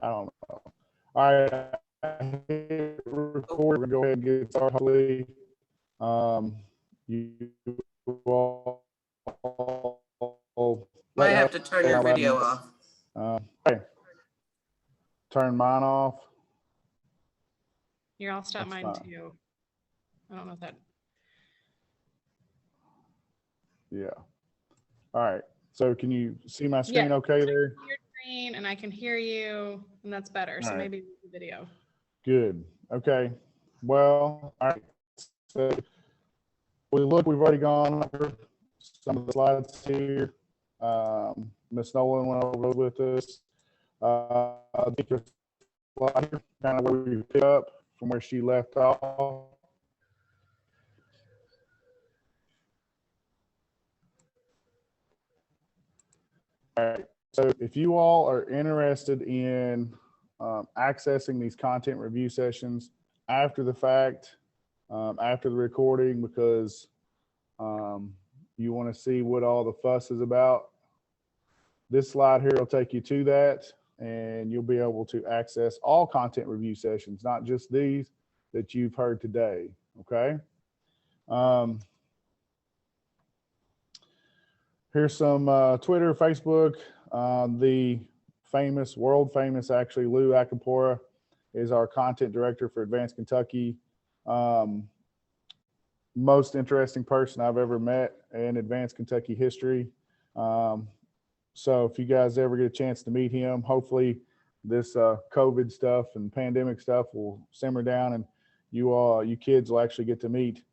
I don't know. All right, I hit record. We're gonna go ahead and get started. Hopefully, you all Might have to turn your video off. Okay. Turn mine off. Here, I'll stop That's mine fine. too. I don't know if that. Yeah. All right. So can you see my screen okay there? Your screen, and I can hear you, and that's better. So maybe the video. Good. Okay. Well, all right. So we've already gone over some of the slides here. Ms. Nolan went over with us. Slide here, kind of where we pick up from where she left off. All right. So if you all are interested in accessing these content review sessions after the fact, after the recording, because you want to see what all the fuss is about, this slide here will take you to that, and you'll be able to access all content review sessions, not just these that you've heard today, okay? Here's some Twitter, Facebook. The famous, world famous actually, Lou Acapora is our content director for Advanced Kentucky. Most interesting person I've ever met in Advanced Kentucky history. So if you guys ever get a chance to meet him, hopefully this COVID stuff and pandemic stuff will simmer down, and you kids will actually get to meet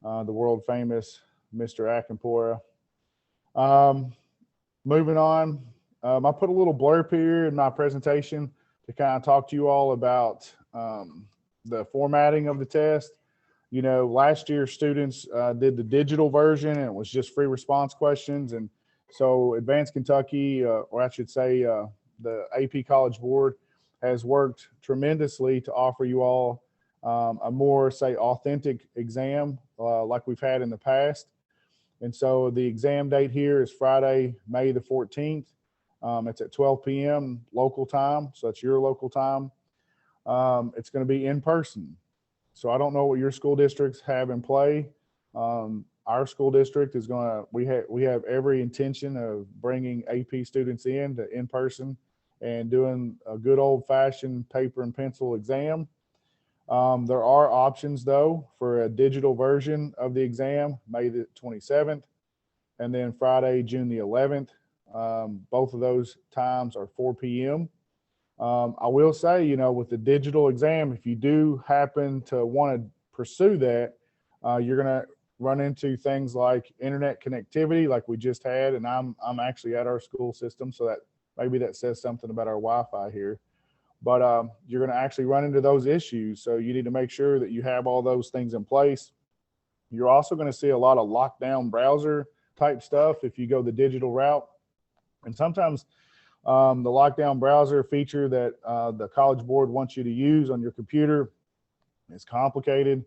the world famous Mr. Acapora. Moving on, I put a little blurb here in my presentation to kind of talk to you all about the formatting of the test. You know, last year students did the digital version, and it was just free response questions. And so Advanced Kentucky, or I should say the AP College Board, has worked tremendously to offer you all a more, say, authentic exam like we've had in the past. And so the exam date here is Friday, May the 14th. It's at 12 p.m. local time, so that's your local time. It's going to be in person. So I don't know what your school districts have in play. Our school district is going to, we have every intention of bringing AP students in person and doing a good old fashioned paper and pencil exam. There are options though for a digital version of the exam, May the 27th, and then Friday, June the 11th. Both of those times are 4 p.m. I will say, you know, with the digital exam, if you do happen to want to pursue that, you're going to run into things like internet connectivity, like we just had, and I'm actually at our school system, so that maybe that says something about our Wi-Fi here. But you're going to actually run into those issues, so you need to make sure that you have all those things in place. You're also going to see a lot of lockdown browser type stuff if you go the digital route, and sometimes the lockdown browser feature that the College Board wants you to use on your computer is complicated.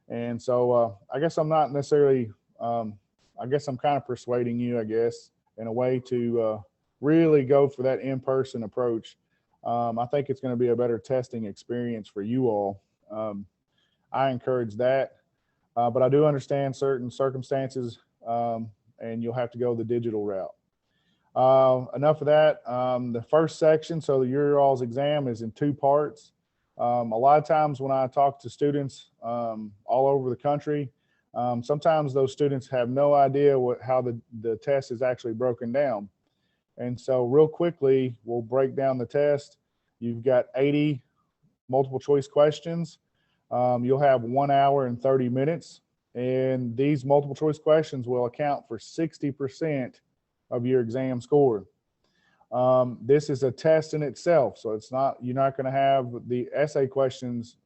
And so I guess I'm not necessarily, I guess I'm kind of persuading you, I guess, in a way to really go for that in-person approach. I think it's going to be a better testing experience for you all. I encourage that, but I do understand certain circumstances, and you'll have to go the digital route. Enough of that. The first section, so your all's exam is in two parts. A lot of times when I talk to students all over the country, sometimes those students have no idea how the test is actually broken down. And so real quickly, we'll break down the test. You've got 80 multiple choice questions. You'll have 1 hour and 30 minutes. And these multiple choice questions will account for 60% of your exam score. This is a test in itself, so it's not, you're not going to have the essay questions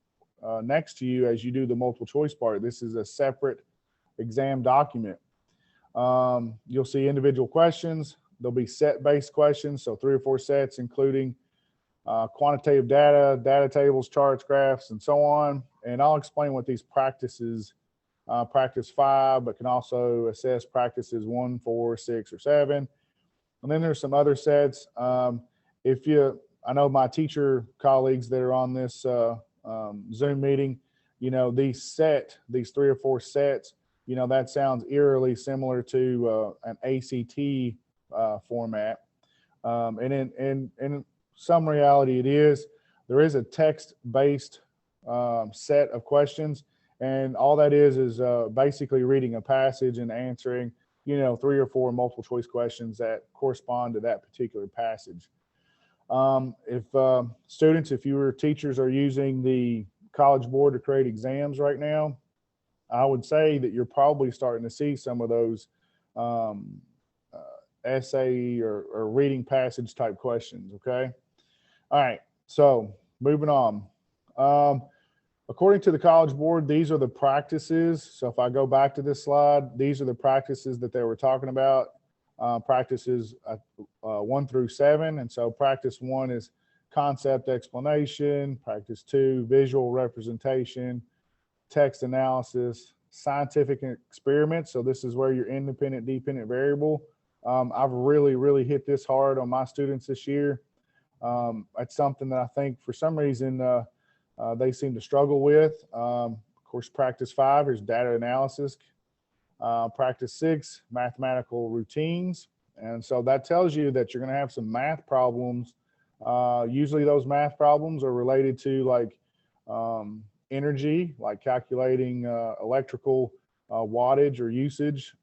next to you as you do the multiple choice part. This is a separate exam document. You'll see individual questions. There'll be set-based questions, so 3 or 4 sets, including quantitative data, data tables, charts, graphs, and so on. And I'll explain what these practices, practice 5, but can also assess practices 1, 4, 6, or 7. And then there's some other sets. If you I know my teacher colleagues that are on this Zoom meeting, these 3 or 4 sets, that sounds eerily similar to an ACT format. And in some reality it is. There is a text-based set of questions, and all that is basically reading a passage and answering 3 or 4 multiple choice questions that correspond to that particular passage. If students, if your teachers are using the College Board to create exams right now, I would say that you're probably starting to see some of those essay or reading passage type questions. Okay. All right. So moving on. According to the College Board, these are the practices. So if I go back to this slide, these are the practices that they were talking about. Practices 1 through 7. And so practice 1 is concept explanation. Practice 2, visual representation, text analysis, scientific experiments. So this is where your independent, dependent variable. I've really hit this hard on my students this year. It's something that I think for some reason they seem to struggle with. Of course, practice 5 is data analysis. Practice 6, mathematical routines. And so that tells you that you're going to have some math problems. Usually those math problems are related to like energy, like calculating electrical wattage or usage.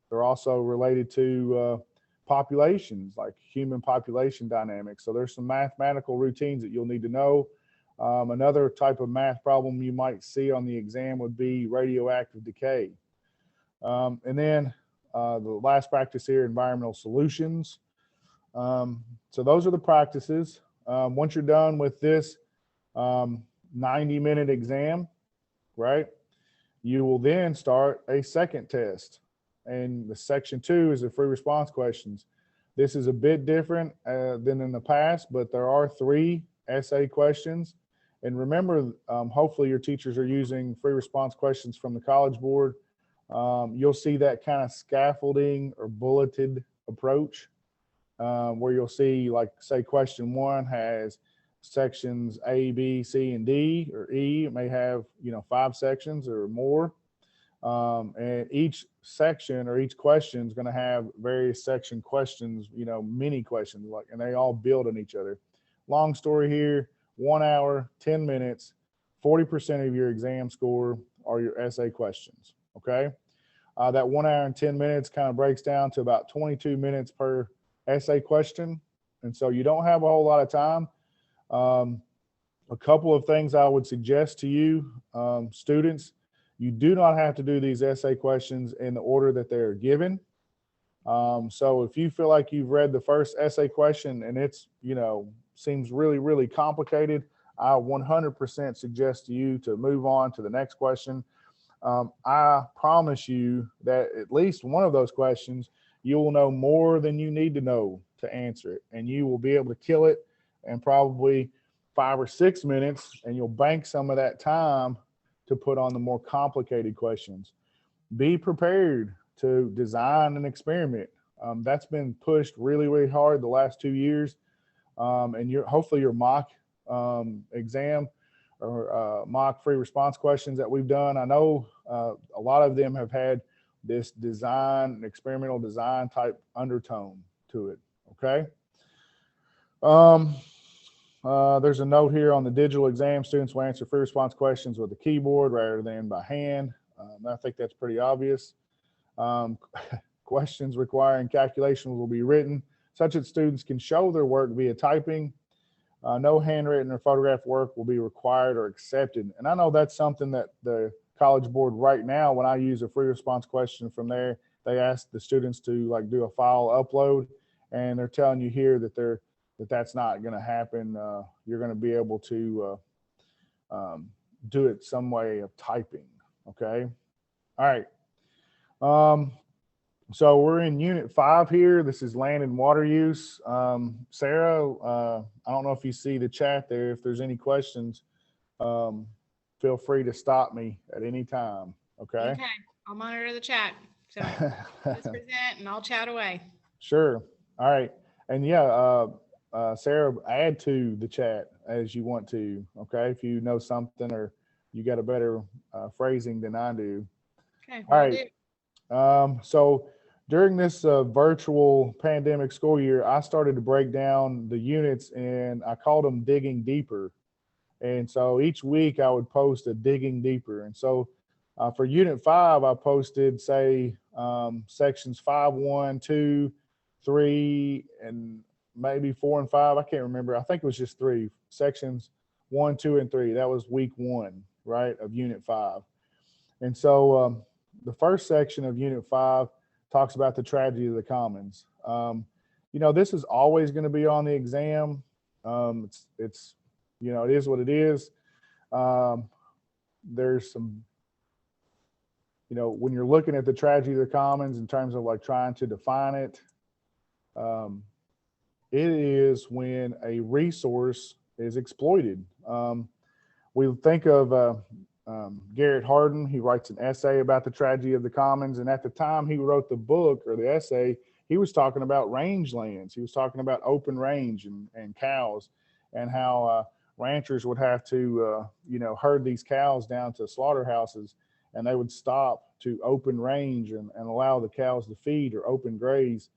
They're also related to populations, like human population dynamics. So there's some mathematical routines that you'll need to know. Another type of math problem you might see on the exam would be radioactive decay. And then the last practice here, environmental solutions. So those are the practices. Once you're done with this 90-minute exam, right, you will then start a second test. And the section 2 is the free response questions. This is a bit different than in the past, but there are 3 essay questions. And remember, hopefully your teachers are using free response questions from the College Board. You'll see that kind of scaffolding or bulleted approach where you'll see, like, say, question 1 has sections A, B, C, and D, or E. It may have 5 sections or more. And each section or each question is going to have various section questions, mini questions, and they all build on each other. Long story here, 1 hour, 10 minutes, 40% of your exam score are your essay questions. Okay. That 1 hour and 10 minutes kind of breaks down to about 22 minutes per essay question. And so you don't have a whole lot of time. A couple of things I would suggest to you, students: you do not have to do these essay questions in the order that they're given. So if you feel like you've read the first essay question and it's, seems really complicated, I 100% suggest to you to move on to the next question. I promise you that at least one of those questions, you will know more than you need to know to answer it. And you will be able to kill it in probably 5 or 6 minutes, and you'll bank some of that time to put on the more complicated questions. Be prepared to design an experiment. That's been pushed really hard the last 2 years. And hopefully your mock exam or mock free response questions that we've done, I know a lot of them have had this design, experimental design type undertone to it. Okay. There's a note here on the digital exam. Students will answer free response questions with a keyboard rather than by hand. I think that's pretty obvious. Questions requiring calculations will be written such that students can show their work via typing. No handwritten or photograph work will be required or accepted. And I know that's something that the College Board right now, when I use a free response question from there, they ask the students to do a file upload, and they're telling you here that that's not going to happen. You're going to be able to do it some way of typing. Okay. All right. So we're in Unit 5 here. This is land and water use. Sarah, I don't know if you see the chat there. If there's any questions, feel free to stop me at any time. Okay. Okay. I'll monitor the chat. So let's present and I'll chat away. Sure. All right. And yeah, Sarah, add to the chat as you want to, okay? If you know something or you got a better phrasing than I do. Okay, All will right. do. So during this virtual pandemic school year, I started to break down the units and I called them digging deeper. And so each week I would post a digging deeper. And so for unit 5, I posted, say, sections 5, 1, 2, 3, and maybe 4 and 5. I can't remember. I think it was just 3 sections, 1, 2, and 3. That was week 1, right, of unit 5. And so the first section of unit 5 talks about the tragedy of the commons. This is always going to be on the exam. It's it is what it is. There's some, when you're looking at the tragedy of the commons in terms of like trying to define it, it is when a resource is exploited. We think of Garrett Hardin. He writes an essay about the tragedy of the commons. And at the time he wrote the book or the essay, he was talking about rangelands. He was talking about open range and cows, and how ranchers would have to, herd these cows down to slaughterhouses, and they would stop to open range and allow the cows to feed or open graze.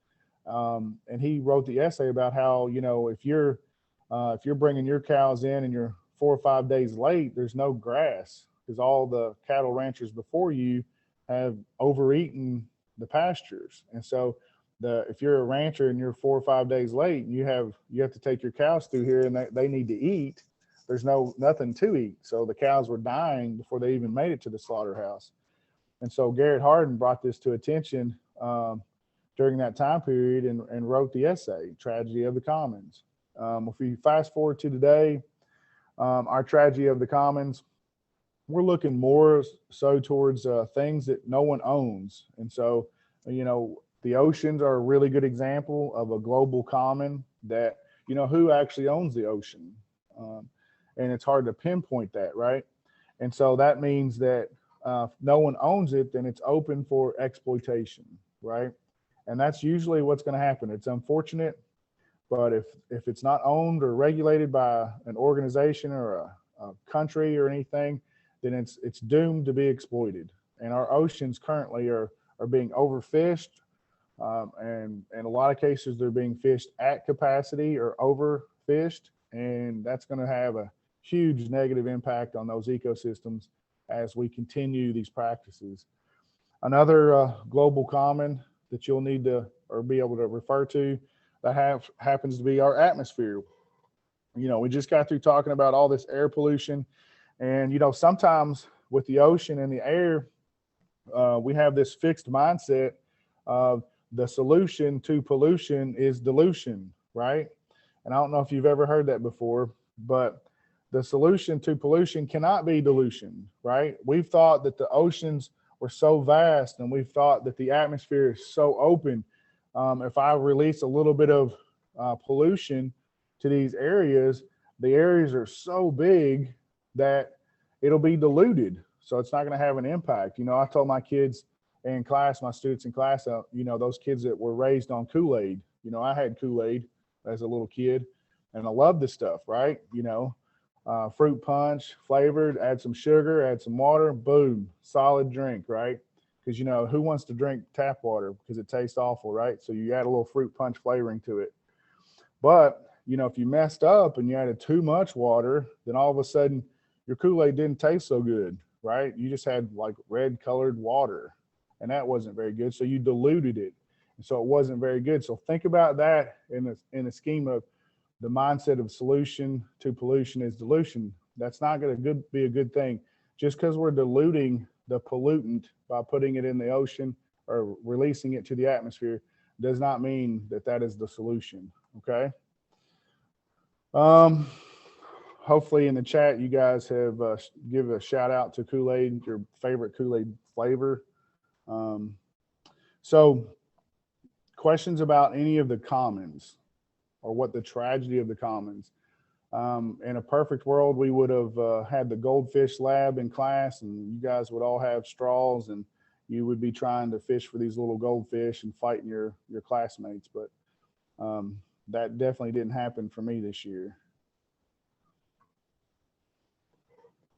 And he wrote the essay about how, if you're bringing your cows in and you're 4 or 5 days late, there's no grass because all the cattle ranchers before you have overeaten the pastures. And so if you're a rancher and you're 4 or 5 days late, and you have to take your cows through here and they need to eat, there's nothing to eat. So the cows were dying before they even made it to the slaughterhouse. And so Garrett Hardin brought this to attention during that time period and wrote the essay, Tragedy of the Commons. If we fast forward to today, our tragedy of the commons, we're looking more so towards things that no one owns. And so, the oceans are a really good example of a global common that, who actually owns the ocean? And it's hard to pinpoint that, right? And so that means that if no one owns it, then it's open for exploitation, right? And that's usually what's going to happen. It's unfortunate, but if it's not owned or regulated by an organization or a country or anything, then it's doomed to be exploited. And our oceans currently are being overfished, and in a lot of cases they're being fished at capacity or overfished, and that's going to have a huge negative impact on those ecosystems as we continue these practices. Another global common that you'll need to or be able to refer to that happens to be our atmosphere. We just got through talking about all this air pollution, and sometimes with the ocean and the air, we have this fixed mindset of the solution to pollution is dilution, right? And I don't know if you've ever heard that before, but the solution to pollution cannot be dilution, right? We've thought that the oceans were so vast, and we've thought that the atmosphere is so open. If I release a little bit of pollution to these areas, the areas are so big that it'll be diluted. So it's not going to have an impact. I told my kids in class, my students in class, those kids that were raised on Kool-Aid, I had Kool-Aid as a little kid and I love this stuff, right? Fruit punch, flavored, add some sugar, add some water, boom, solid drink, right? Because, who wants to drink tap water because it tastes awful, right? So you add a little fruit punch flavoring to it. But, if you messed up and you added too much water, then all of a sudden your Kool-Aid didn't taste so good, right? You just had like red colored water, and that wasn't very good. So you diluted it. And so it wasn't very good. So think about that in the scheme of the mindset of solution to pollution is dilution. That's not going to be a good thing. Just because we're diluting the pollutant by putting it in the ocean or releasing it to the atmosphere does not mean that is the solution. Okay. Hopefully in the chat, you guys have give a shout out to Kool-Aid, your favorite Kool-Aid flavor. So questions about any of the commons or what the tragedy of the commons. In a perfect world, we would have had the goldfish lab in class, and you guys would all have straws, and you would be trying to fish for these little goldfish and fighting your classmates. But that definitely didn't happen for me this year.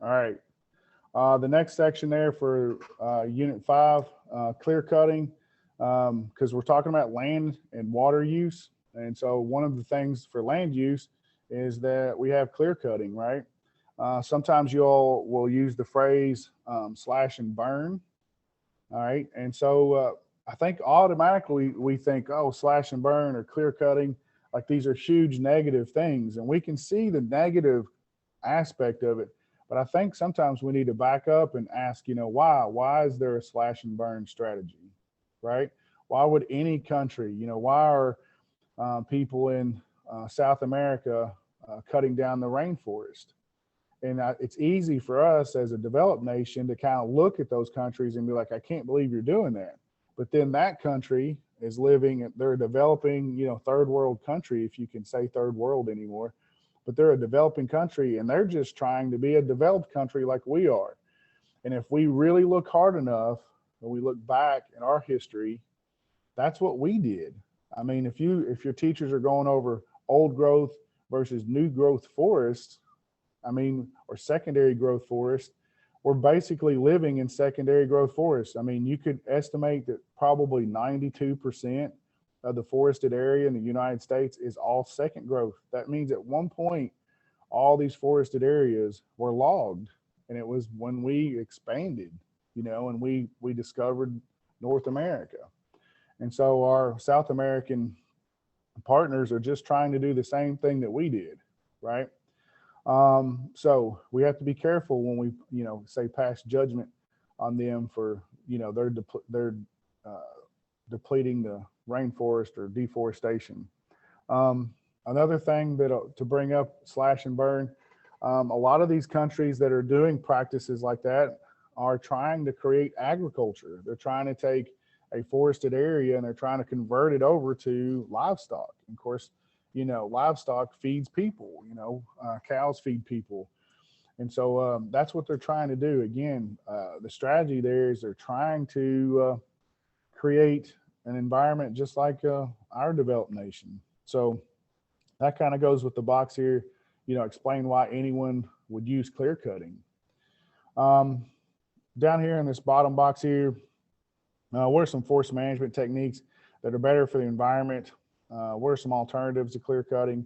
All right. The next section there for Unit 5, clear cutting, because we're talking about land and water use. And so one of the things for land use is that we have clear cutting, right? Sometimes you all will use the phrase slash and burn. All right. And so I think automatically we think, oh, slash and burn or clear cutting, like these are huge negative things. And we can see the negative aspect of it. But I think sometimes we need to back up and ask, why? Why is there a slash and burn strategy, right? Why would any country, why are people in South America cutting down the rainforest? And it's easy for us as a developed nation to kind of look at those countries and be like, I can't believe you're doing that. But then that country is they're a developing, third world country, if you can say third world anymore. But they're a developing country and they're just trying to be a developed country like we are. And if we really look hard enough and we look back in our history, that's what we did. I mean, if your teachers are going over old growth versus new growth forests, or secondary growth forest, we're basically living in secondary growth forests. I mean, you could estimate that probably 92% of the forested area in the United States is all second growth. That means at one point, all these forested areas were logged. And it was when we expanded, and we discovered North America. And so our South American partners are just trying to do the same thing that we did, right? So we have to be careful when we, say pass judgment on them for, they're depleting the rainforest or deforestation. Another thing to bring up slash and burn, a lot of these countries that are doing practices like that are trying to create agriculture. They're trying to take a forested area and they're trying to convert it over to livestock. And of course, livestock feeds people, cows feed people. And so that's what they're trying to do. Again, the strategy there is they're trying to create an environment just like our developed nation. So that kind of goes with the box here, explain why anyone would use clear cutting. Down here in this bottom box here, what are some forest management techniques that are better for the environment? What are some alternatives to clear cutting?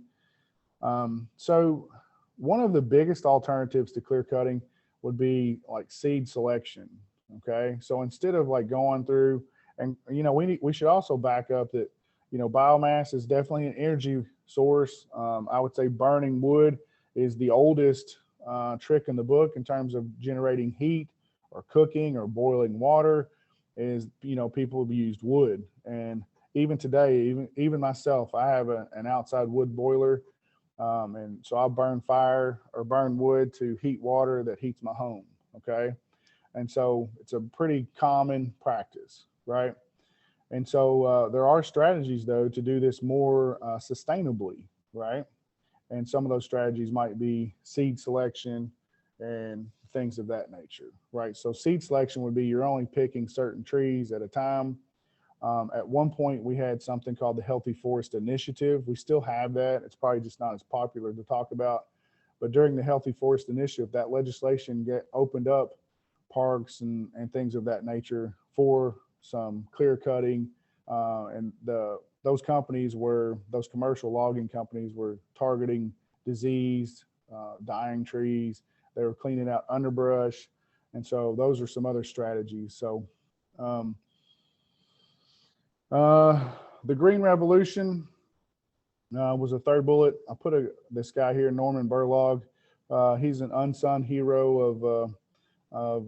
So one of the biggest alternatives to clear cutting would be like seed selection. Okay. So instead of like going through and, we should also back up that, biomass is definitely an energy source. I would say burning wood is the oldest trick in the book in terms of generating heat or cooking or boiling water is, people have used wood. And even today, even myself, I have an outside wood boiler. And so I'll burn wood to heat water that heats my home. Okay. And so it's a pretty common practice, right? And so there are strategies though to do this more sustainably, right? And some of those strategies might be seed selection and things of that nature, right? So seed selection would be you're only picking certain trees at a time. At one point, we had something called the Healthy Forest Initiative. We still have that. It's probably just not as popular to talk about. But during the Healthy Forest Initiative, that legislation opened up parks and things of that nature for some clear cutting. And those commercial logging companies were targeting diseased, dying trees. They were cleaning out underbrush. And so those are some other strategies. So, the Green Revolution was a third bullet. I put this guy here, Norman Borlaug. He's an unsung hero of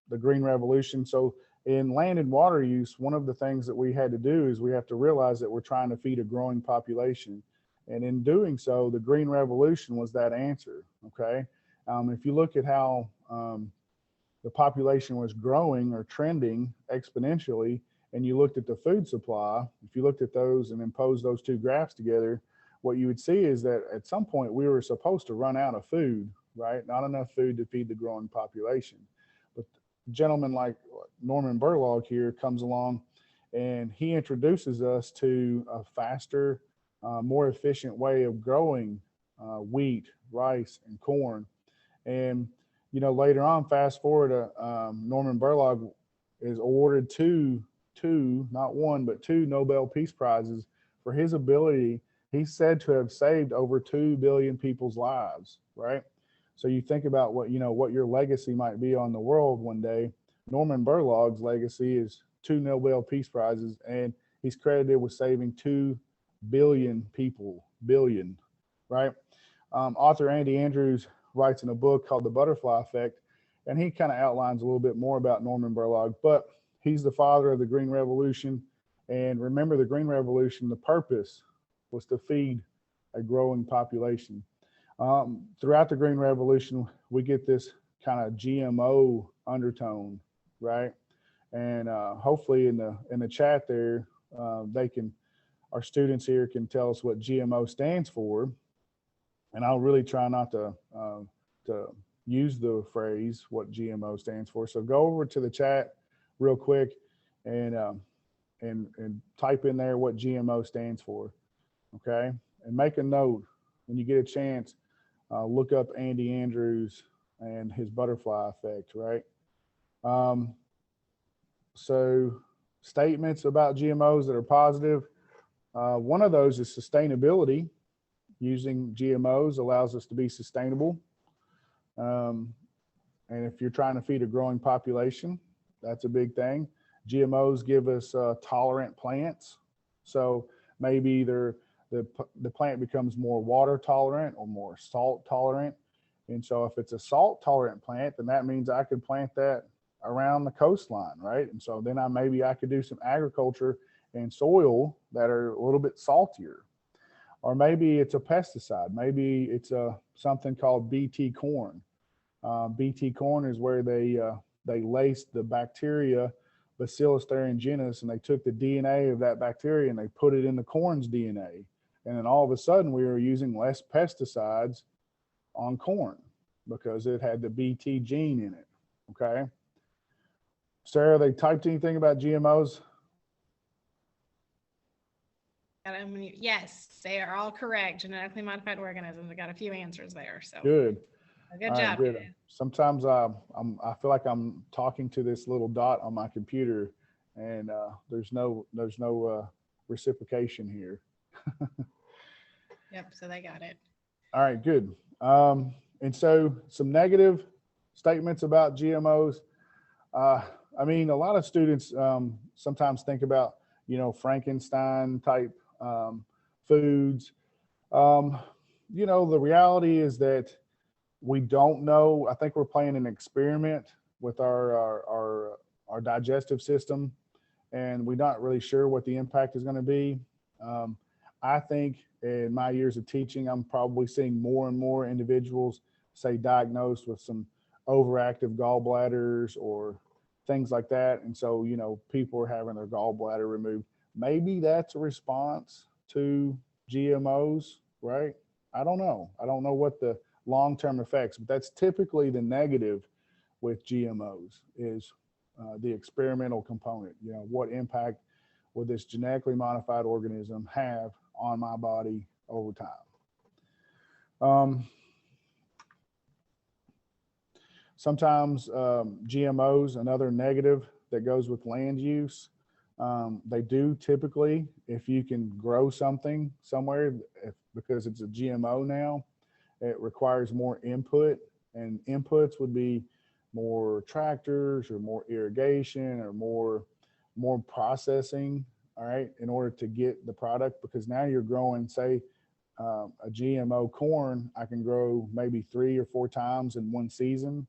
the Green Revolution. So in land and water use, one of the things that we had to do is we have to realize that we're trying to feed a growing population. And in doing so, the Green Revolution was that answer, okay? If you look at how the population was growing or trending exponentially, and you looked at the food supply, if you looked at those and imposed those two graphs together, what you would see is that at some point we were supposed to run out of food, right? Not enough food to feed the growing population. But a gentleman like Norman Borlaug here comes along and he introduces us to a faster more efficient way of growing wheat, rice, and corn. And, you know, later on, fast forward, Norman Borlaug is awarded two, not one, but two Nobel Peace Prizes for his ability. He's said to have saved over 2 billion people's lives, right? So you think about what, you know, what your legacy might be on the world one day. Norman Borlaug's legacy is 2 Nobel Peace Prizes, and he's credited with saving 2 billion people, right? Author Andy Andrews writes in a book called The Butterfly Effect, and he kind of outlines a little bit more about Norman Borlaug, but he's the father of the Green Revolution. And remember, the Green Revolution, the purpose was to feed a growing population. Throughout the Green Revolution, we get this kind of GMO undertone, right? And hopefully in the chat there, our students here can tell us what GMO stands for. And I'll really try not to use the phrase what GMO stands for. So go over to the chat real quick and type in there what GMO stands for, okay? And make a note when you get a chance. Look up Andy Andrews and his butterfly effect, right? So statements about GMOs that are positive. One of those is sustainability. Using GMOs allows us to be sustainable. And if you're trying to feed a growing population, that's a big thing. GMOs give us tolerant plants. So maybe either the plant becomes more water tolerant or more salt tolerant. And so if it's a salt tolerant plant, then that means I could plant that around the coastline, right? And so then maybe I could do some agriculture and soil that are a little bit saltier. Or maybe it's a pesticide. Maybe it's something called BT corn. BT corn is where they laced the bacteria Bacillus thuringiensis, and they took the DNA of that bacteria and they put it in the corn's DNA. And then all of a sudden we were using less pesticides on corn because it had the BT gene in it, okay? Sarah, they typed anything about GMOs? Yes, they are all correct. Genetically modified organisms. I got a few answers there. So good. Good All job. Right, good. Sometimes I feel like I'm talking to this little dot on my computer, and there's no reciprocation here. Yep. So they got it. All right, good. And so some negative statements about GMOs. I mean, a lot of students sometimes think about, you know, Frankenstein type foods. You know, the reality is that we don't know. I think we're playing an experiment with our digestive system, and we're not really sure what the impact is going to be. I think in my years of teaching, I'm probably seeing more and more individuals, say, diagnosed with some overactive gallbladders or things like that. And so, you know, people are having their gallbladder removed. Maybe that's a response to GMOs, right? I don't know. I don't know what the long-term effects, but that's typically the negative with GMOs is the experimental component. You know, what impact will this genetically modified organism have on my body over time? Sometimes GMOs, another negative that goes with land use. They do typically, if you can grow something somewhere, because it's a GMO now, it requires more input, and inputs would be more tractors or more irrigation or more processing, all right, in order to get the product, because now you're growing, say, a GMO corn, I can grow maybe 3 or 4 times in one season.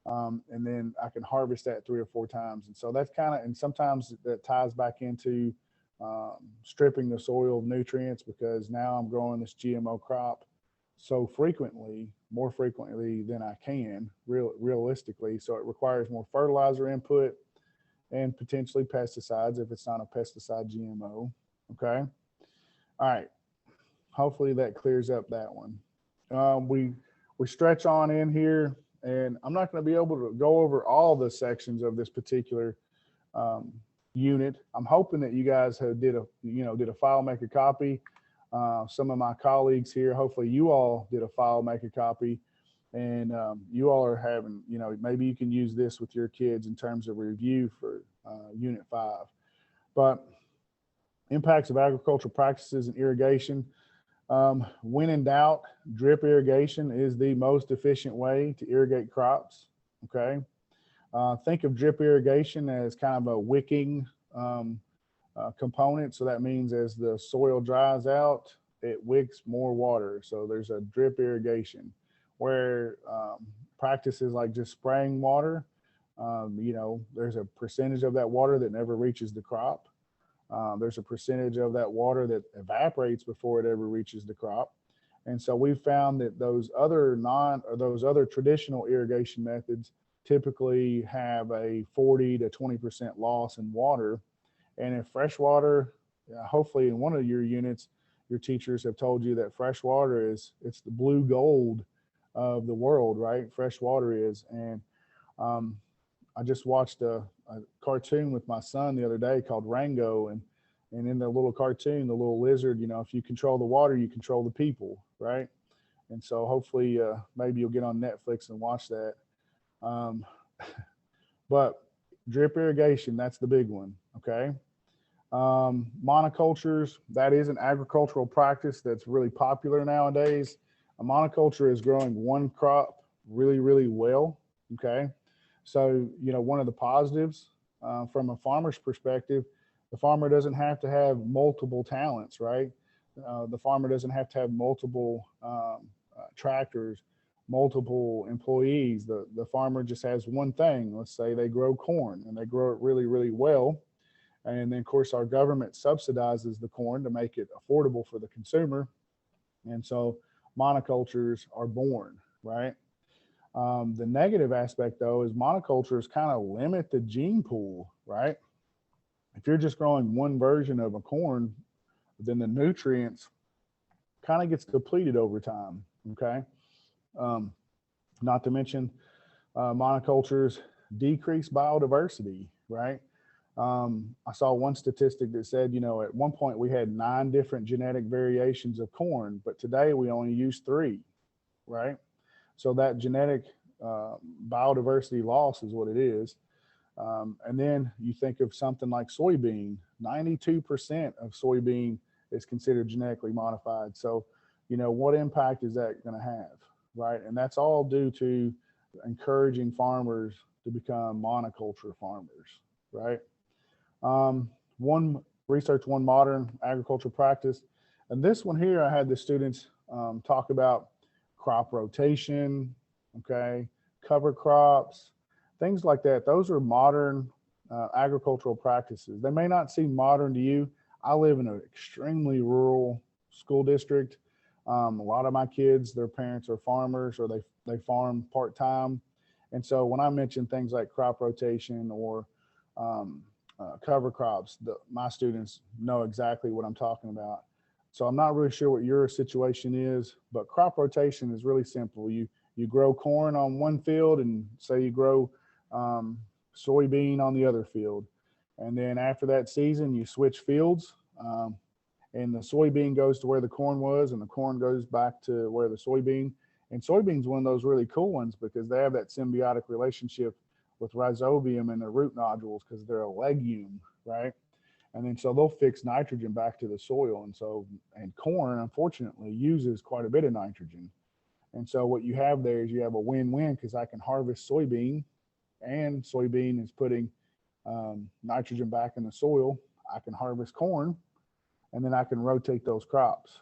And then I can harvest that 3 or 4 times. And so that's kind of, and sometimes that ties back into stripping the soil of nutrients, because now I'm growing this GMO crop so frequently, more frequently than I can realistically. So it requires more fertilizer input and potentially pesticides if it's not a pesticide GMO. Okay. All right. Hopefully that clears up that one. We stretch on in here, and I'm not going to be able to go over all the sections of this particular unit. I'm hoping that you guys did a file, make a copy. some of my colleagues here, hopefully you all did a file, make a copy, and you all are having, maybe you can use this with your kids in terms of review for Unit 5. But impacts of agricultural practices and irrigation. When in doubt, drip irrigation is the most efficient way to irrigate crops, okay? Think of drip irrigation as kind of a wicking component. So that means as the soil dries out, it wicks more water. So there's a drip irrigation where practices like just spraying water, there's a percentage of that water that never reaches the crop. There's a percentage of that water that evaporates before it ever reaches the crop. And so we've found that those other traditional irrigation methods typically have a 40 to 20% loss in water. And if freshwater, hopefully in one of your units, your teachers have told you that freshwater it's the blue gold of the world, right? Fresh water is. And I just watched a cartoon with my son the other day called Rango, and in the little cartoon, the little lizard, if you control the water, you control the people, right? And so hopefully maybe you'll get on Netflix and watch that. But drip irrigation, that's the big one, okay? Monocultures, that is an agricultural practice that's really popular nowadays. A monoculture is growing one crop really, really well, okay? So, one of the positives from a farmer's perspective, the farmer doesn't have to have multiple talents, right? The farmer doesn't have to have multiple tractors, multiple employees. The farmer just has one thing. Let's say they grow corn and they grow it really, really well. And then, of course, our government subsidizes the corn to make it affordable for the consumer. And so monocultures are born, right? The negative aspect, though, is monocultures kind of limit the gene pool, right? If you're just growing one version of a corn, then the nutrients kind of gets depleted over time, okay? Not to mention monocultures decrease biodiversity, right? I saw one statistic that said, at one point we had 9 different genetic variations of corn, but today we only use 3, right? So that genetic biodiversity loss is what it is. And then you think of something like soybean, 92% of soybean is considered genetically modified. So, what impact is that going to have, right? And that's all due to encouraging farmers to become monoculture farmers, right? One modern agricultural practice. And this one here, I had the students talk about crop rotation, okay, cover crops, things like that. Those are modern agricultural practices. They may not seem modern to you. I live in an extremely rural school district. A lot of my kids, their parents are farmers or they farm part-time. And so when I mention things like crop rotation or cover crops, my students know exactly what I'm talking about. So I'm not really sure what your situation is, but crop rotation is really simple. You grow corn on one field and say you grow soybean on the other field. And then after that season, you switch fields and the soybean goes to where the corn was and the corn goes back to where the soybean. And soybean's one of those really cool ones because they have that symbiotic relationship with rhizobium and the root nodules because they're a legume, right? And then so they'll fix nitrogen back to the soil. And corn, unfortunately, uses quite a bit of nitrogen. And so what you have there is you have a win-win because I can harvest soybean and soybean is putting nitrogen back in the soil. I can harvest corn and then I can rotate those crops.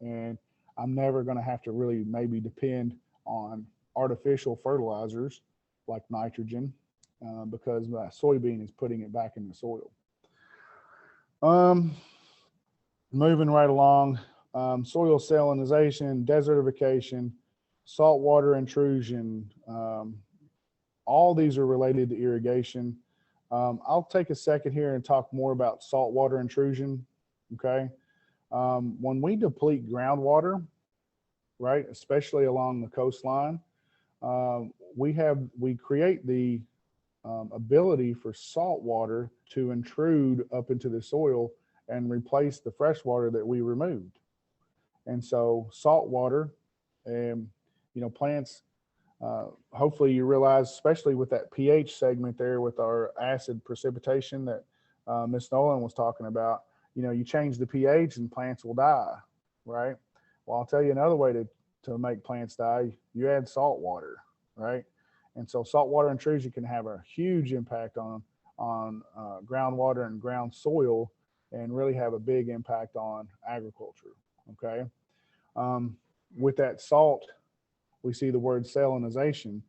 And I'm never going to have to really maybe depend on artificial fertilizers like nitrogen because my soybean is putting it back in the soil. Moving right along, soil salinization, desertification, saltwater intrusion, all these are related to irrigation. I'll take a second here and talk more about saltwater intrusion, okay? When we deplete groundwater, right, especially along the coastline, we create the ability for salt water to intrude up into the soil and replace the fresh water that we removed, And so salt water, and plants, hopefully you realize, especially with that pH segment there with our acid precipitation that Miss Nolan was talking about, you change the pH and plants will die, right? Well, I'll tell you another way to make plants die. You add salt water, right? And so saltwater intrusion can have a huge impact on groundwater and ground soil, and really have a big impact on agriculture. Okay. With that salt, we see the word salinization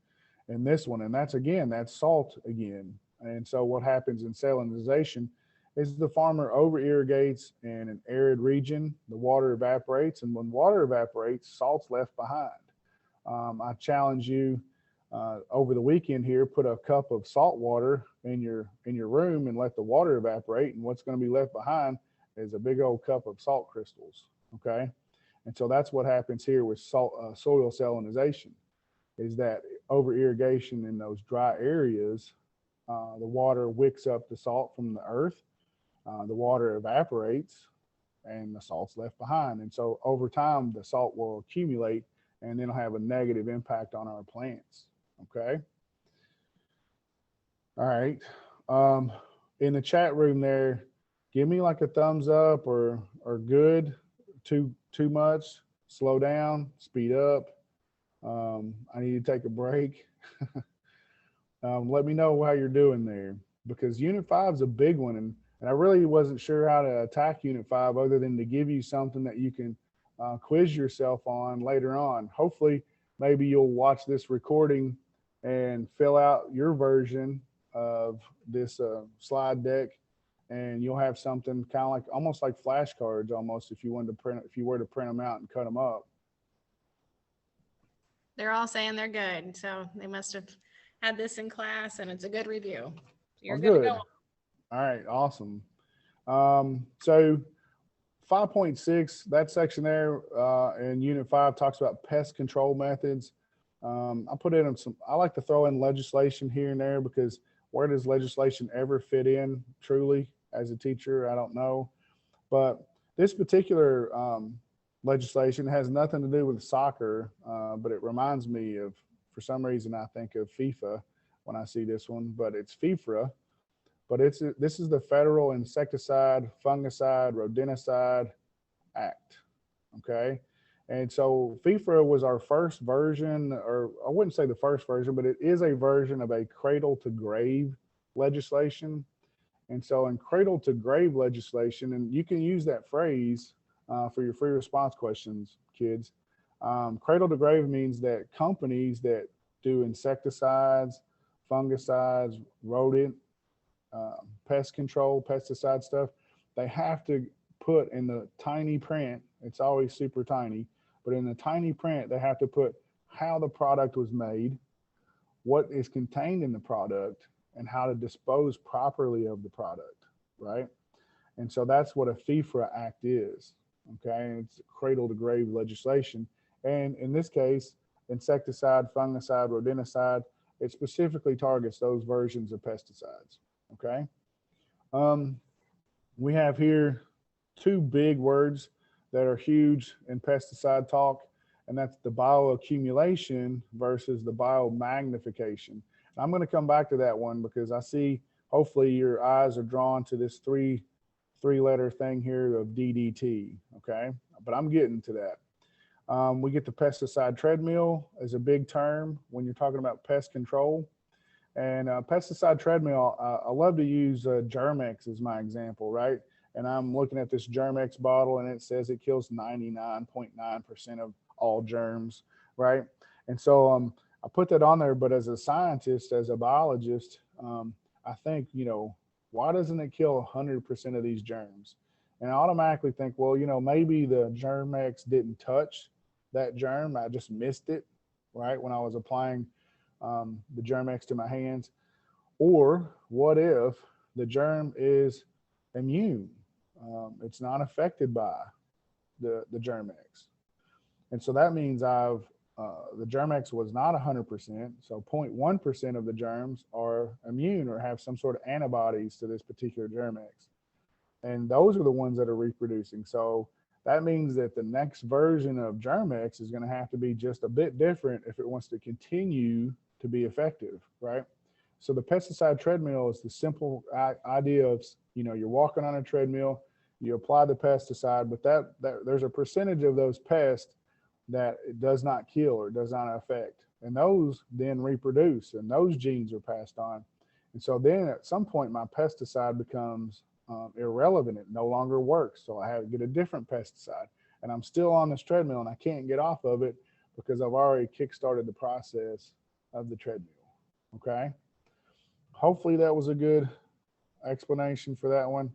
in this one, and that's salt again. And so what happens in salinization is the farmer over irrigates in an arid region, the water evaporates, and when water evaporates, salt's left behind. I challenge you over the weekend here, put a cup of salt water in your room and let the water evaporate, and what's going to be left behind is a big old cup of salt crystals. Okay. And so that's what happens here with soil salinization, is that over irrigation in those dry areas, the water wicks up the salt from the earth, the water evaporates, and the salt's left behind. And so over time, the salt will accumulate, and then it'll have a negative impact on our plants. Okay. All right. In the chat room there, give me like a thumbs up or good, too much, slow down, speed up. I need to take a break. Let me know how you're doing there, because Unit 5 is a big one, and I really wasn't sure how to attack Unit 5 other than to give you something that you can quiz yourself on later on. Hopefully, maybe you'll watch this recording and fill out your version of this slide deck, and you'll have something kind of like almost like flashcards almost, if you were to print them out and cut them up. They're all saying they're good. So they must have had this in class, and it's a good review. You're good to go. All right, awesome. So 5.6, that section there in Unit 5 talks about pest control methods. I put in I like to throw in legislation here and there, because where does legislation ever fit in truly as a teacher? I don't know. But this particular legislation has nothing to do with soccer, but it reminds me of, for some reason, I think of FIFA when I see this one, but it's FIFRA. But this is the Federal Insecticide, Fungicide, Rodenticide Act. Okay. And so FIFRA was our first version, or I wouldn't say the first version, but it is a version of a cradle to grave legislation. And so in cradle to grave legislation, and you can use that phrase for your free response questions, kids. Cradle to grave means that companies that do insecticides, fungicides, rodent, pest control, pesticide stuff, they have to put in the tiny print, it's always super tiny, but in the tiny print, they have to put how the product was made, what is contained in the product, and how to dispose properly of the product, right? And so that's what a FIFRA Act is, okay? It's cradle to grave legislation. And in this case, insecticide, fungicide, rodenticide, it specifically targets those versions of pesticides, okay? We have here two big words that are huge in pesticide talk, and that's the bioaccumulation versus the biomagnification. I'm going to come back to that one, because I see hopefully your eyes are drawn to this three-letter thing here of DDT, okay? But I'm getting to that. We get the pesticide treadmill as a big term when you're talking about pest control. And pesticide treadmill, I love to use Germ-X as my example, right? And I'm looking at this Germ-X bottle, and it says it kills 99.9% of all germs, right? And so I put that on there, but as a scientist, as a biologist, I think, why doesn't it kill 100% of these germs? And I automatically think, well, maybe the Germ-X didn't touch that germ. I just missed it, right, when I was applying the Germ-X to my hands. Or what if the germ is immune? It's not affected by the Germ-X. And so that means the Germ-X was not 100%, so 0.1% of the germs are immune or have some sort of antibodies to this particular Germ-X. And those are the ones that are reproducing. So that means that the next version of Germ-X is going to have to be just a bit different if it wants to continue to be effective, right? So the pesticide treadmill is the simple idea of, you're walking on a treadmill, you apply the pesticide, but that there's a percentage of those pests that it does not kill or does not affect. And those then reproduce and those genes are passed on. And so then at some point my pesticide becomes irrelevant. It no longer works. So I have to get a different pesticide and I'm still on this treadmill and I can't get off of it because I've already kickstarted the process of the treadmill. Okay. Hopefully that was a good explanation for that one.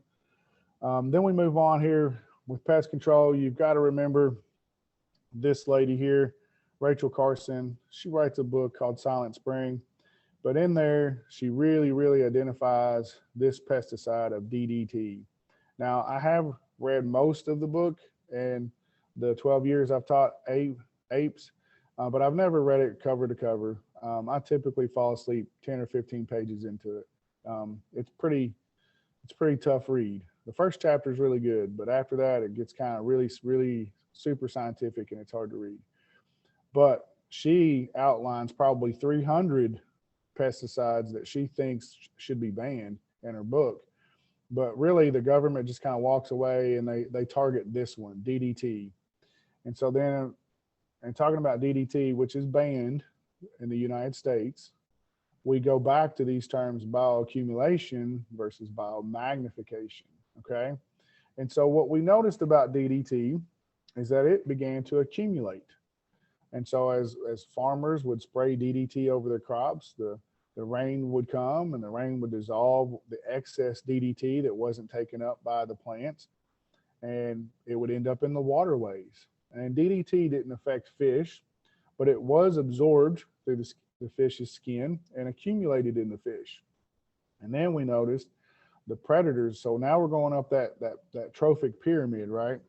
Then we move on here with pest control. You've got to remember this lady here, Rachel Carson. She writes a book called Silent Spring, but in there, she really identifies this pesticide of DDT. Now, I have read most of the book in the 12 years I've taught apes, but I've never read it cover to cover. I typically fall asleep 10 or 15 pages into it. It's pretty tough read. The first chapter is really good, but after that, it gets kind of really super scientific and it's hard to read. But she outlines probably 300 pesticides that she thinks should be banned in her book. But really, the government just kind of walks away and they target this one, DDT. And so then, and talking about DDT, which is banned in the United States, we go back to these terms bioaccumulation versus biomagnification, okay? And so what we noticed about DDT is that it began to accumulate. And so as farmers would spray DDT over their crops, the rain would come and the rain would dissolve the excess DDT that wasn't taken up by the plants, and it would end up in the waterways. And DDT didn't affect fish, but it was absorbed through the fish's skin and accumulated in the fish. And then we noticed the predators. So now we're going up that trophic pyramid, right?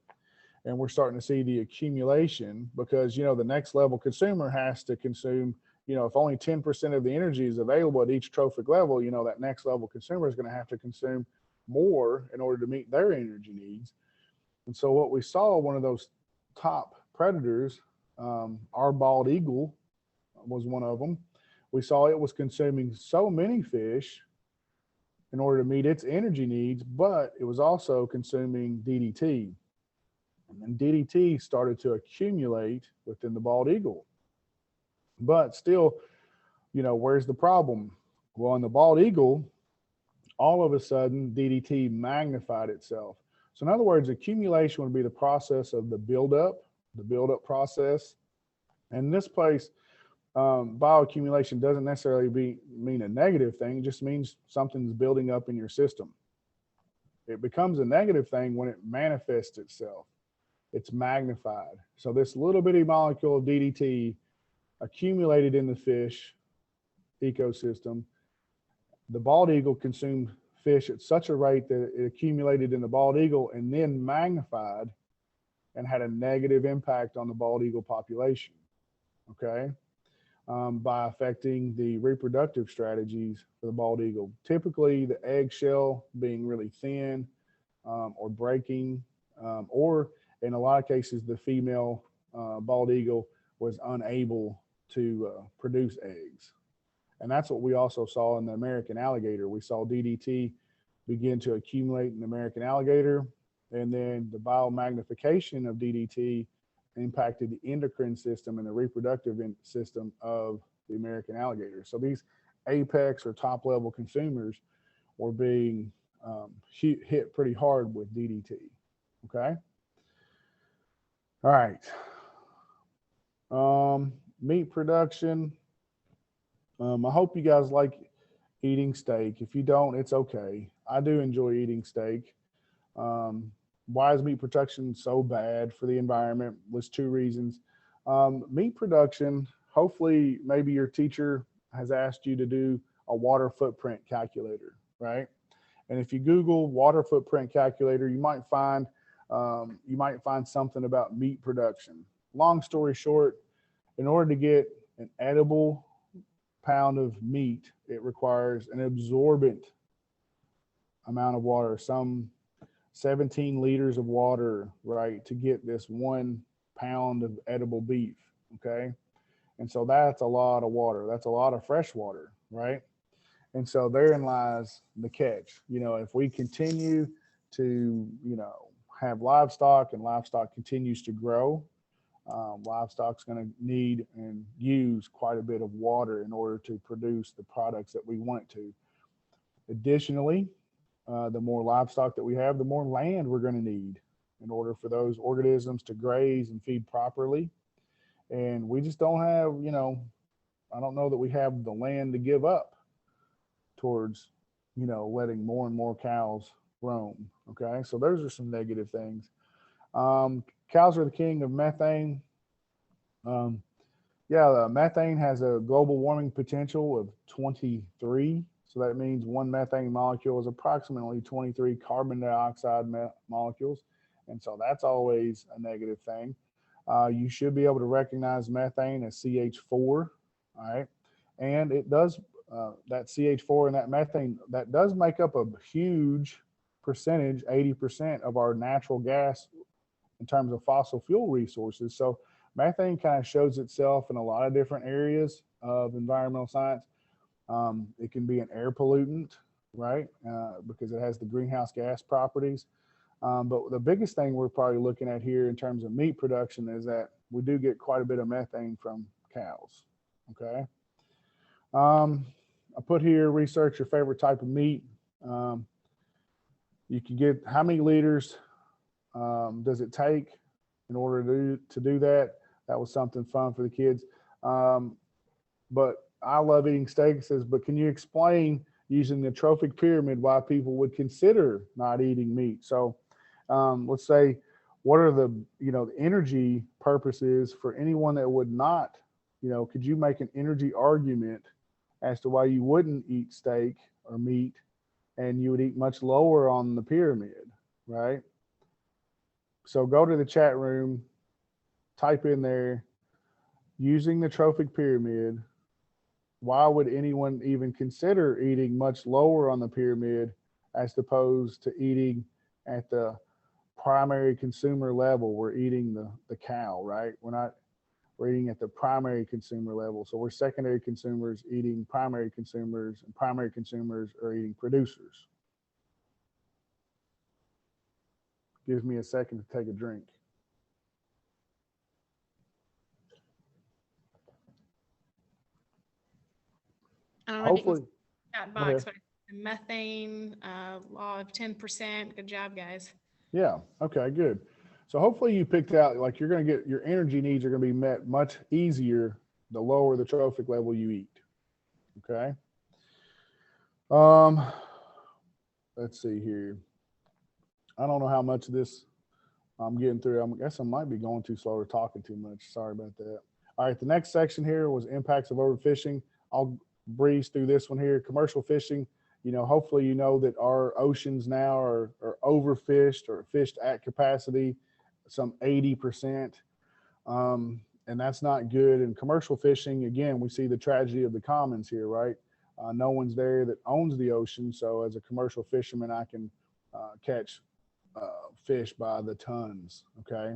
And we're starting to see the accumulation because, the next level consumer has to consume, if only 10% of the energy is available at each trophic level, that next level consumer is going to have to consume more in order to meet their energy needs. And so what we saw, one of those top predators, our bald eagle was one of them. We saw it was consuming so many fish in order to meet its energy needs, but it was also consuming DDT. And then DDT started to accumulate within the bald eagle. But still, where's the problem? Well, in the bald eagle, all of a sudden, DDT magnified itself. So in other words, accumulation would be the process of the buildup process. And in this place, bioaccumulation doesn't necessarily mean a negative thing. It just means something's building up in your system. It becomes a negative thing when it manifests itself. It's magnified. So this little bitty molecule of DDT accumulated in the fish ecosystem. The bald eagle consumed fish at such a rate that it accumulated in the bald eagle and then magnified and had a negative impact on the bald eagle population, okay? By affecting the reproductive strategies for the bald eagle. Typically the eggshell being really thin or breaking, or in a lot of cases, the female bald eagle was unable to produce eggs. And that's what we also saw in the American alligator. We saw DDT begin to accumulate in the American alligator, and then the biomagnification of DDT impacted the endocrine system and the reproductive system of the American alligator. So these apex or top level consumers were being hit pretty hard with DDT, okay? All right. Meat production. I hope you guys like eating steak. If you don't, it's okay. I do enjoy eating steak. Why is meat production so bad for the environment? Was two reasons. Meat production, hopefully maybe your teacher has asked you to do a water footprint calculator, right? And if you Google water footprint calculator, you might find something about meat production. Long story short, in order to get an edible pound of meat, it requires an absorbent amount of water, some 17 liters of water, right, to get this 1 pound of edible beef. Okay. And so that's a lot of water. That's a lot of fresh water, right? And so therein lies the catch. If we continue to, have livestock and livestock continues to grow, livestock's going to need and use quite a bit of water in order to produce the products that we want it to. Additionally, the more livestock that we have, the more land we're going to need in order for those organisms to graze and feed properly. And we just don't have, I don't know that we have the land to give up towards, letting more and more cows roam. Okay. So those are some negative things. Cows are the king of methane. Methane has a global warming potential of 23. So that means one methane molecule is approximately 23 carbon dioxide molecules. And so that's always a negative thing. You should be able to recognize methane as CH4, all right? And it does, that CH4 and that methane, that does make up a huge percentage, 80% of our natural gas in terms of fossil fuel resources. So methane kind of shows itself in a lot of different areas of environmental science. It can be an air pollutant, right? Because it has the greenhouse gas properties. But the biggest thing we're probably looking at here in terms of meat production is that we do get quite a bit of methane from cows, okay? I put here, research your favorite type of meat. You can get, how many liters does it take in order to do that? That was something fun for the kids. But I love eating steak. It says, but can you explain using the trophic pyramid why people would consider not eating meat? So let's say, what are the, the energy purposes for anyone that would not, could you make an energy argument as to why you wouldn't eat steak or meat and you would eat much lower on the pyramid, right? So go to the chat room, type in there, using the trophic pyramid, why would anyone even consider eating much lower on the pyramid as opposed to eating at the primary consumer level? We're eating the cow, right? We're eating at the primary consumer level. So we're secondary consumers eating primary consumers, and primary consumers are eating producers. Gives me a second to take a drink. I don't know Hopefully. Chat box, but methane law of 10%. Good job, guys. Yeah. Okay, good. So hopefully you picked out, like, you're going to get, your energy needs are going to be met much easier the lower the trophic level you eat. Okay. Let's see here. I don't know how much of this I'm getting through. I guess I might be going too slow or talking too much. Sorry about that. All right. The next section here was impacts of overfishing. I'll breeze through this one here. Commercial fishing. Hopefully you know that our oceans now are overfished or fished at capacity, some 80%. And that's not good. And commercial fishing, again, we see the tragedy of the commons here, right? No one's there that owns the ocean. So as a commercial fisherman, I can catch fish by the tons, okay?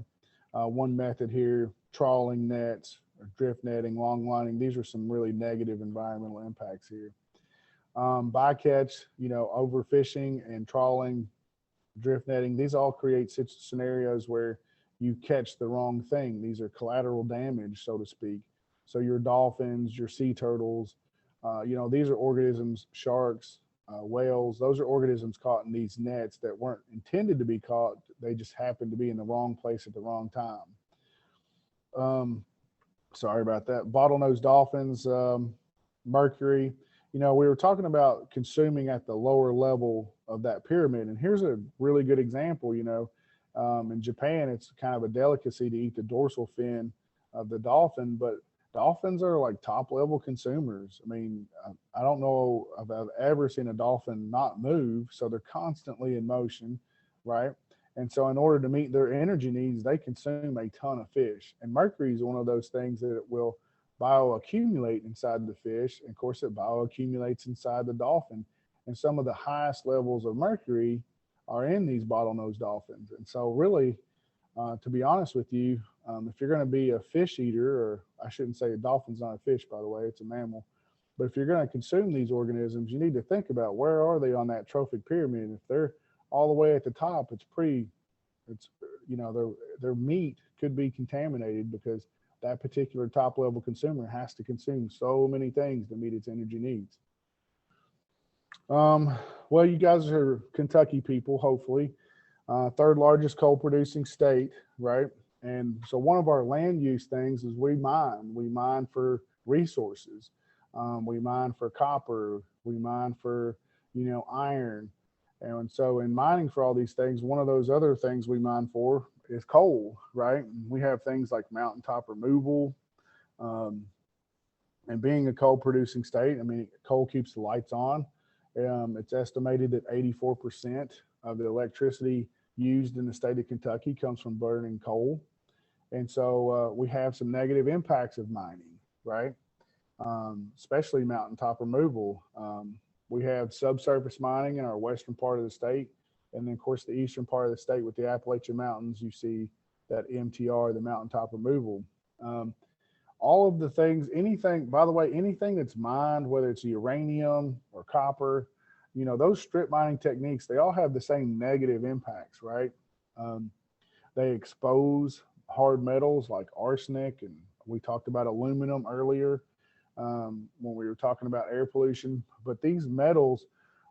One method here, trawling nets, or drift netting, long lining. These are some really negative environmental impacts here. Bycatch, overfishing and trawling, drift netting, these all create scenarios where you catch the wrong thing. These are collateral damage, so to speak. So your dolphins, your sea turtles, these are organisms, sharks, whales, those are organisms caught in these nets that weren't intended to be caught. They just happened to be in the wrong place at the wrong time. Sorry about that. Bottlenose dolphins, mercury. We were talking about consuming at the lower level of that pyramid. And here's a really good example. In Japan, it's kind of a delicacy to eat the dorsal fin of the dolphin, but dolphins are like top level consumers. I mean, I don't know if I've ever seen a dolphin not move. So they're constantly in motion, right? And so in order to meet their energy needs, they consume a ton of fish. And mercury is one of those things that it will bioaccumulate inside the fish. And of course, it bioaccumulates inside the dolphin. And some of the highest levels of mercury are in these bottlenose dolphins. And so really, to be honest with you, if you're going to be a fish eater, or I shouldn't say a dolphin's not a fish, by the way, it's a mammal. But if you're going to consume these organisms, you need to think about where are they on that trophic pyramid. And if they're all the way at the top, their meat could be contaminated because that particular top level consumer has to consume so many things to meet its energy needs. Well, you guys are Kentucky people, hopefully. Third largest coal producing state, right? And so one of our land use things is we mine. We mine for resources. We mine for copper. We mine for, iron. And so in mining for all these things, one of those other things we mine for is coal, right? We have things like mountaintop removal. And being a coal producing state, coal keeps the lights on. It's estimated that 84% of the electricity used in the state of Kentucky comes from burning coal. And so we have some negative impacts of mining, right? Especially mountaintop removal. We have subsurface mining in our western part of the state. And then, of course, the eastern part of the state with the Appalachian Mountains, you see that MTR, the mountaintop removal. All of the things, by the way, anything that's mined, whether it's uranium or copper, those strip mining techniques, they all have the same negative impacts, right? They expose hard metals like arsenic, and we talked about aluminum earlier when we were talking about air pollution. But these metals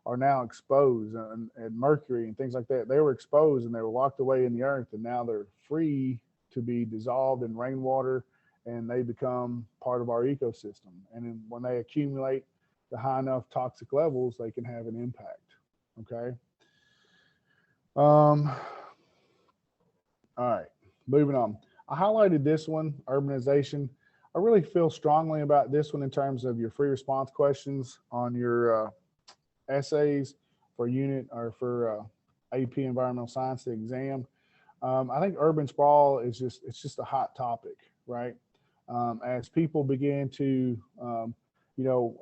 are now exposed, and mercury and things like that. They were exposed and they were locked away in the earth, and now they're free to be dissolved in rainwater, and they become part of our ecosystem. And then when they accumulate to high enough toxic levels, they can have an impact. Okay. All right, moving on. I highlighted this one, urbanization. I really feel strongly about this one in terms of your free response questions on your essays for unit or for AP Environmental Science, the exam. I think urban sprawl is just a hot topic, right? As people began to,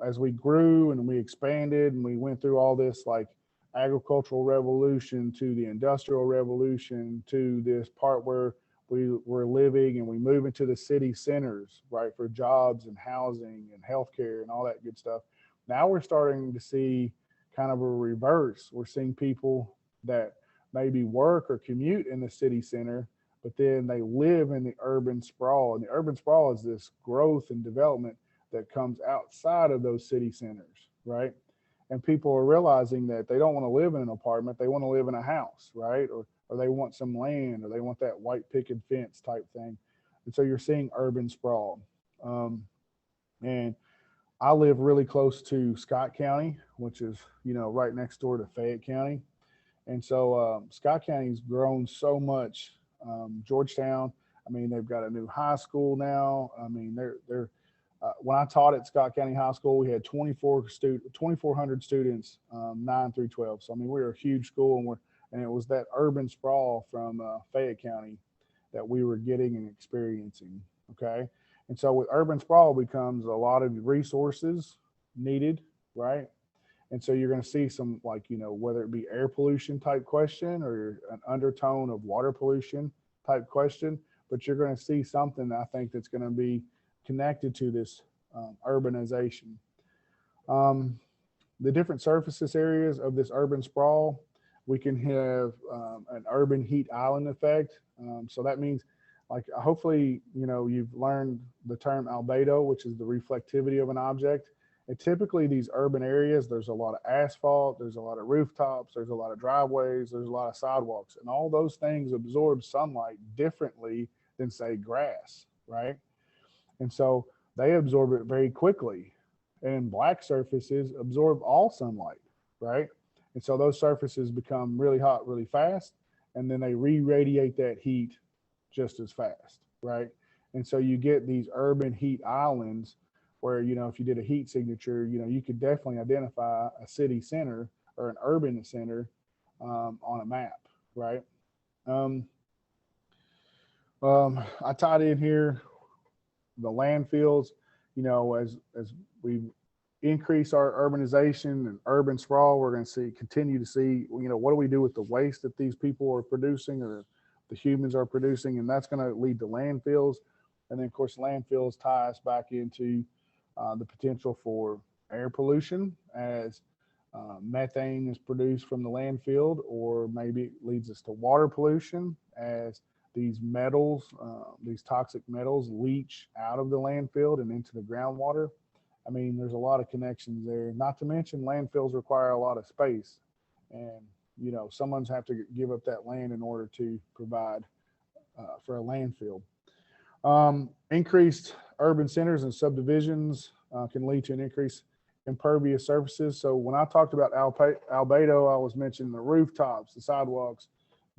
as we grew and we expanded and we went through all this like agricultural revolution to the industrial revolution to this part where we were living and we move into the city centers, right, for jobs and housing and healthcare and all that good stuff. Now we're starting to see kind of a reverse. We're seeing people that maybe work or commute in the city center, but then they live in the urban sprawl. And the urban sprawl is this growth and development that comes outside of those city centers, right? And people are realizing that they don't want to live in an apartment, they want to live in a house, right? Or they want some land, or they want that white picket fence type thing. And so you're seeing urban sprawl. And I live really close to Scott County, which is, right next door to Fayette County. And so Scott County's grown so much. Georgetown, they've got a new high school now. They're when I taught at Scott County High School, we had 2,400 students, 9 through 12. So, we were a huge school, and it was that urban sprawl from Fayette County that we were getting and experiencing, okay? And so with urban sprawl becomes a lot of resources needed, right? And so you're going to see some, like, whether it be air pollution type question or an undertone of water pollution type question, but you're going to see something, I think, that's going to be connected to this urbanization. The different surfaces areas of this urban sprawl, we can have an urban heat island effect. So that means, like, hopefully, you've learned the term albedo, which is the reflectivity of an object. And typically these urban areas, there's a lot of asphalt, there's a lot of rooftops, there's a lot of driveways, there's a lot of sidewalks, and all those things absorb sunlight differently than, say, grass, right? And so they absorb it very quickly. And black surfaces absorb all sunlight, right? And so those surfaces become really hot really fast, and then they re-radiate that heat just as fast, right? And so you get these urban heat islands where, if you did a heat signature, you could definitely identify a city center or an urban center on a map, right? I tied in here the landfills, as we increase our urbanization and urban sprawl, we're going to continue to see, what do we do with the waste that these people are producing or the humans are producing, and that's going to lead to landfills. And then, of course, landfills tie us back into the potential for air pollution as methane is produced from the landfill, or maybe it leads us to water pollution as these metals, these toxic metals leach out of the landfill and into the groundwater. I mean, there's a lot of connections there. Not to mention landfills require a lot of space, and someone's have to give up that land in order to provide for a landfill. Increased urban centers and subdivisions can lead to an increase in impervious surfaces. So when I talked about albedo, I was mentioning the rooftops, the sidewalks,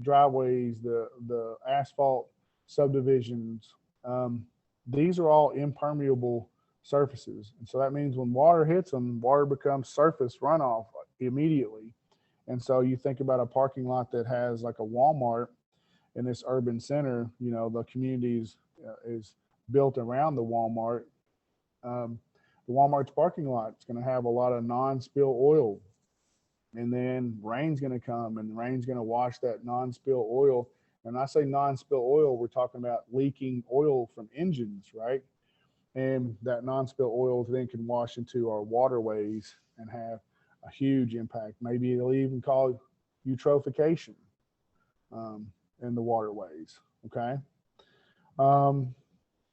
driveways, the asphalt subdivisions. These are all impermeable surfaces. And so that means when water hits them, water becomes surface runoff immediately. And so you think about a parking lot that has like a Walmart in this urban center, the community is built around the Walmart. The Walmart's parking lot is going to have a lot of non-spill oil. And then rain's going to come and rain's going to wash that non-spill oil. And I say non-spill oil, we're talking about leaking oil from engines, right? And that non-spill oil then can wash into our waterways and have a huge impact. Maybe it'll even cause eutrophication in the waterways, okay?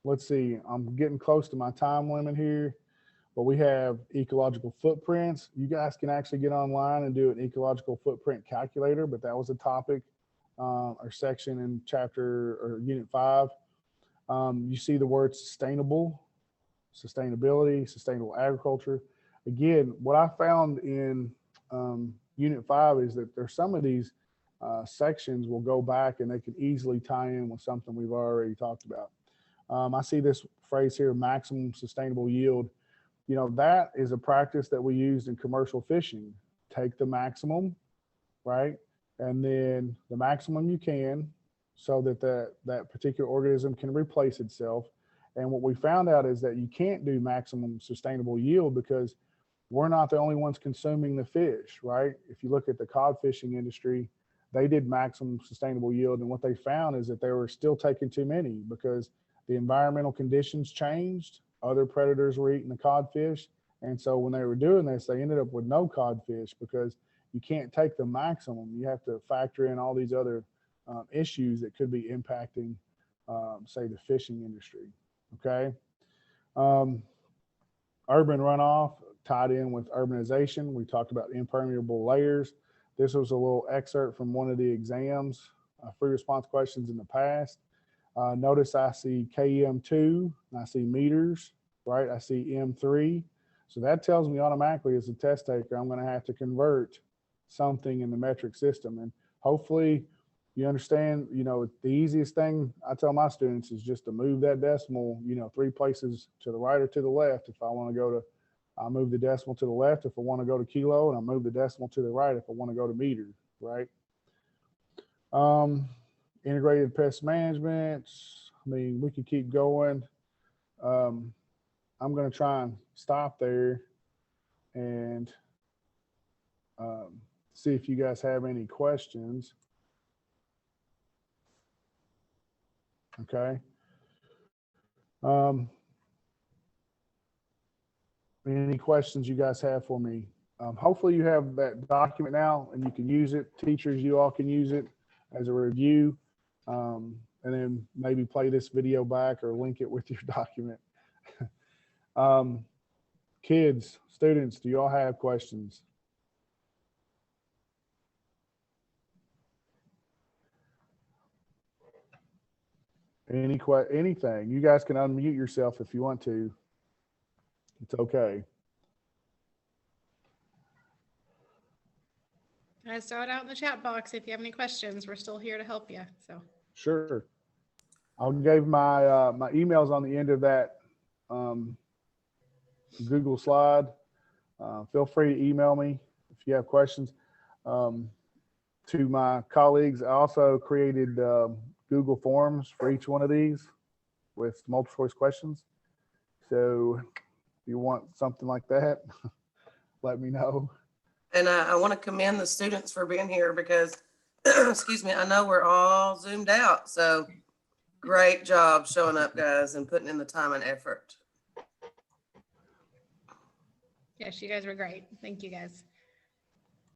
Let's see, I'm getting close to my time limit here, but we have ecological footprints. You guys can actually get online and do an ecological footprint calculator, but that was a topic or section in chapter or unit 5. You see the word sustainable, sustainability, sustainable agriculture. Again, what I found in unit 5 is that there's some of these sections will go back and they can easily tie in with something we've already talked about. I see this phrase here, maximum sustainable yield. That is a practice that we used in commercial fishing. Take the maximum, right? And then the maximum you can, so that that particular organism can replace itself. And what we found out is that you can't do maximum sustainable yield because we're not the only ones consuming the fish, right? If you look at the cod fishing industry, they did maximum sustainable yield. And what they found is that they were still taking too many because the environmental conditions changed. Other predators were eating the codfish. And so when they were doing this, they ended up with no codfish because you can't take the maximum. You have to factor in all these other issues that could be impacting, say, the fishing industry. Okay. Urban runoff tied in with urbanization. We talked about impermeable layers. This was a little excerpt from one of the exams, free response questions in the past. Notice I see KM2, I see meters, right? I see M3. So that tells me automatically as a test taker, I'm going to have to convert something in the metric system. And hopefully you understand, the easiest thing I tell my students is just to move that decimal, 3 places to the right or to the left. If I want to go to, I'll move the decimal to the left if I want to go to kilo, and I'll move the decimal to the right if I want to go to meter, right? Integrated pest management. I mean, we could keep going. I'm going to try and stop there and see if you guys have any questions. Okay. Any questions you guys have for me? Hopefully you have that document now and you can use it. Teachers, you all can use it as a review, and then maybe play this video back or link it with your document. Kids, students, do you all have questions? Anything. You guys can unmute yourself if you want to. It's okay. Guys, throw it out in the chat box if you have any questions. We're still here to help you. So Sure. I'll give my my emails on the end of that Google slide. Feel free to email me if you have questions. To my colleagues, I also created Google Forms for each one of these with multiple choice questions. So you want something like that, let me know. And I want to commend the students for being here because, excuse me, I know we're all zoomed out. So great job showing up, guys, and putting in the time and effort. Yes, you guys were great. Thank you guys.